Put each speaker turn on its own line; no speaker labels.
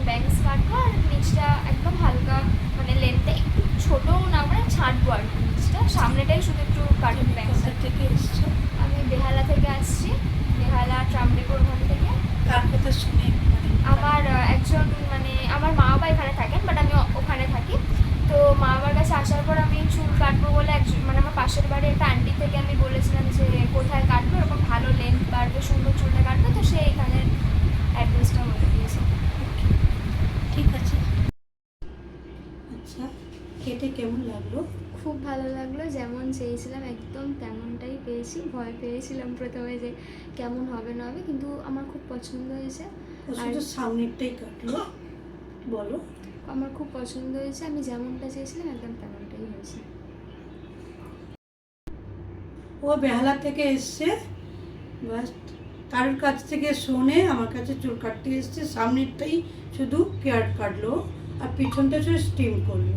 Banks কাটবো, আর নিচটা একদম হালকা মানে লেন্থে একটু ছোটও না, মানে ছাড়বো আর কি নিচটা, সামনেটাই শুধু একটু কাটুন ব্যাংকস।
থেকে এসছো?
আমি বেহালা থেকে আসছি, বেহালা ট্রামডেকোর ওখান থেকে।
কার কথা শুনে
আমার একজন মানে আমার মা বাবা এখানে থাকেন, বাট আমি ওখানে থাকি। তো মা বাবার কাছে আসার পর আমি চুল কাটবো বলে একজন মানে আমার পাশের বাড়ি একটা আন্টি থেকে আমি বলেছিলাম যে কোথায় কাটবো, এরকম ভালো লেন্থ বাড়বে, সুন্দর চুলটা কাটবে, তো সে এখানে অ্যাড্রেসটা বলে দিয়েছে।
ঠিক আছে। আচ্ছা, কেটে কেমন লাগলো?
খুব ভালো লাগলো, যেমন চেয়েছিলাম একদম তেমনটাই পেয়েছি। ভয় পেয়েছিলাম প্রথমে যে কেমন হবে না হবে, কিন্তু আমার খুব পছন্দ হয়েছে।
ও শুধু সামনেরটাই কাটলো, বলো।
আমার খুব পছন্দ হয়েছে, আমি যেমনটা চেয়েছিলাম একদম তেমনটাই হয়েছে।
ও বেহালা থেকে এসছে, বাস কারোর কাছ থেকে শোনে আমার কাছে চুল কাটতে এসছে, সামনেরটাই শুধু কেয়ার কাটলো আর পিছনটা শুধু স্টিম করলো।